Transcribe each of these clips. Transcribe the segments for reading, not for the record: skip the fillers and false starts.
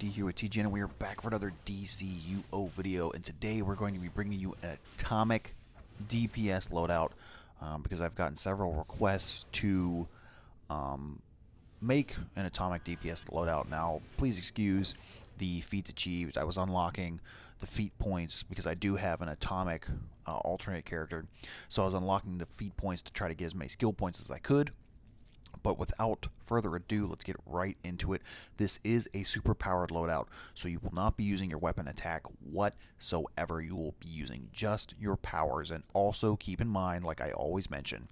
D here with TGN, and we are back for another DCUO video. And today we're going to be bringing you an atomic DPS loadout because I've gotten several requests to make an atomic DPS loadout. Now, please excuse the feats achieved. I was unlocking the feat points because I do have an atomic alternate character, so I was unlocking the feat points to try to get as many skill points as I could. But without further ado, let's get right into it. This is a superpowered loadout, so you will not be using your weapon attack whatsoever. You will be using just your powers. And also keep in mind, like I always mention,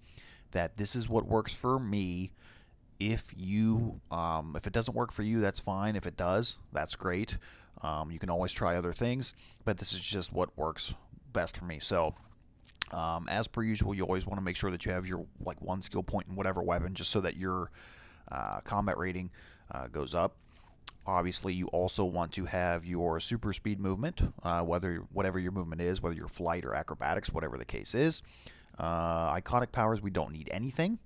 that this is what works for me. If it doesn't work for you, that's fine. If it does, that's great. You can always try other things, but this is just what works best for me. So as per usual, you always want to make sure that you have your one skill point in whatever weapon, just so that your combat rating goes up. Obviously, you also want to have your super speed movement, whatever your movement is, whether you're flight or acrobatics, whatever the case is. Iconic powers, we don't need anything.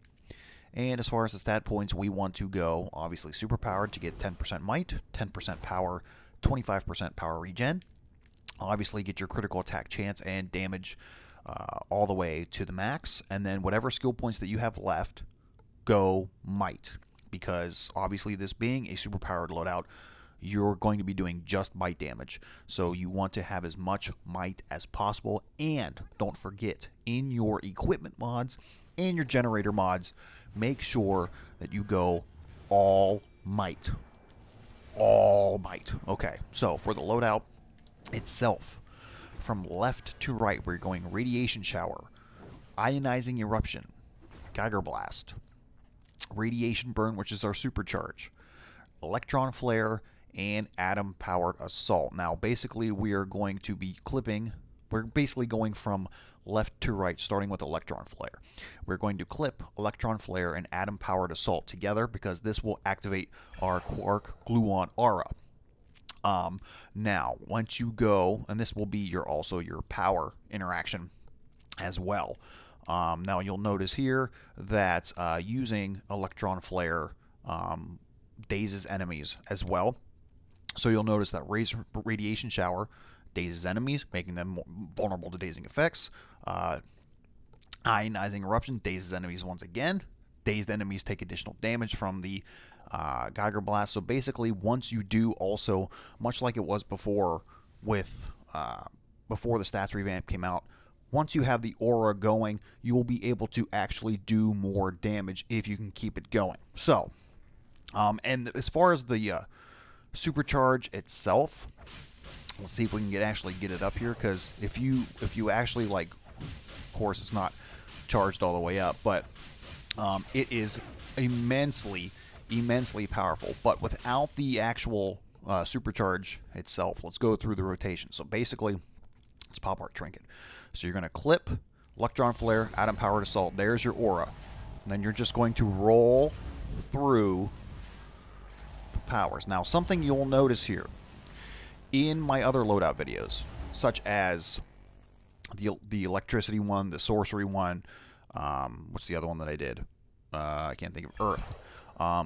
And as far as the stat points, we want to go, obviously, super powered to get 10% might, 10% power, 25% power regen. Obviously, get your critical attack chance and damage all the way to the max, and then whatever skill points that you have left, go might, because obviously this being a superpowered loadout, you're going to be doing just might damage, so you want to have as much might as possible. And don't forget, in your equipment mods and your generator mods, make sure that you go all might. All might. Okay, so for the loadout itself, from left to right, we're going Radiation Shower, Ionizing Eruption, Geiger Blast, Radiation Burn, which is our supercharge, Electron Flare, and Atom Powered Assault. Now, basically, we are going to be we're basically going from left to right, starting with Electron Flare. We're going to clip Electron Flare and Atom Powered Assault together because this will activate our Quark Gluon Aura. Now, once you go, and this will be also your power interaction as well. Now, you'll notice here that using Electron Flare dazes enemies as well. So you'll notice that Radiation Shower dazes enemies, making them more vulnerable to dazing effects. Ionizing Eruption dazes enemies once again. Dazed enemies take additional damage from the Geiger Blast. So basically, once you do also, much like it was before with before the stats revamp came out, once you have the aura going, you will be able to actually do more damage if you can keep it going. So, and as far as the supercharge itself, let's see if we can actually get it up here, because if you actually, of course it's not charged all the way up, but it is immensely powerful. But without the actual supercharge itself, let's go through the rotation. So basically, let's pop our trinket. So you're going to clip Electron Flare, Atom Powered Assault. There's your aura. And then you're just going to roll through the powers. Now, something you'll notice here in my other loadout videos, such as the electricity one, the sorcery one, what's the other one that I did? I can't think of Earth.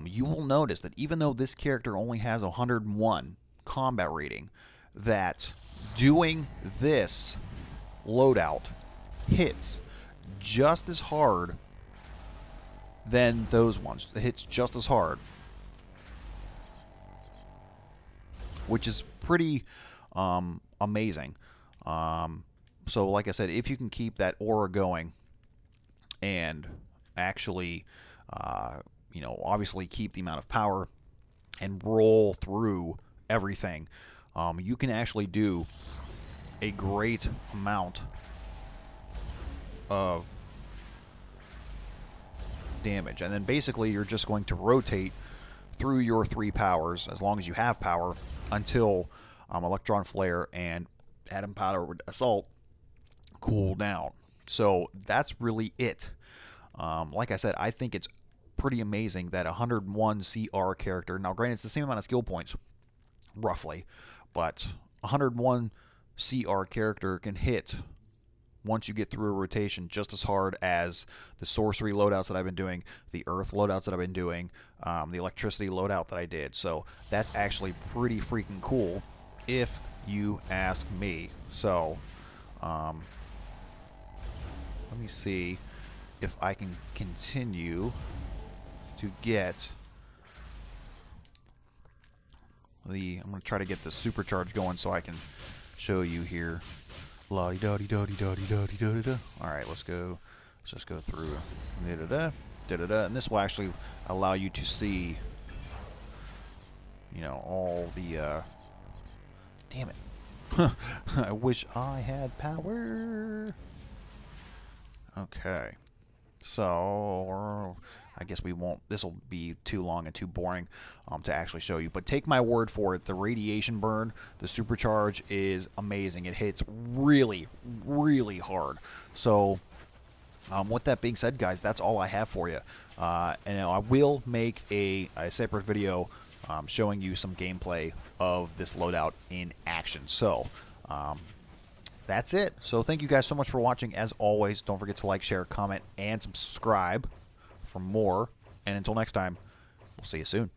You will notice that even though this character only has 101 combat rating, that doing this loadout hits just as hard than those ones. It hits just as hard, which is pretty amazing. So like I said, if you can keep that aura going and actually obviously keep the amount of power and roll through everything, you can actually do a great amount of damage. And then basically you're just going to rotate through your 3 powers, as long as you have power, until Electron Flare and Atom Powered Assault cool down. So that's really it. Like I said, I think it's pretty amazing that 101 CR character, now granted it's the same amount of skill points roughly, but 101 CR character can hit once you get through a rotation just as hard as the sorcery loadouts that I've been doing, the earth loadouts that I've been doing, the electricity loadout that I did. So that's actually pretty freaking cool if you ask me. So let me see if I can continue to get the, I'm going to try to get the supercharge going so I can show you here. La-di-da-di-da-di-da-di-da-di-da. Alright, let's go. Let's just go through. Da-da-da, da-da-da. And this will actually allow you to see, you know, all the, damn it. I wish I had power. Okay. So, I guess we won't, this will be too long and too boring to actually show you. But take my word for it, the radiation burn, the supercharge is amazing. It hits really, really hard. So, with that being said, guys, that's all I have for you. And I will make a separate video showing you some gameplay of this loadout in action. So, that's it. So thank you guys so much for watching. As always, don't forget to like, share, comment, and subscribe for more. And until next time, we'll see you soon.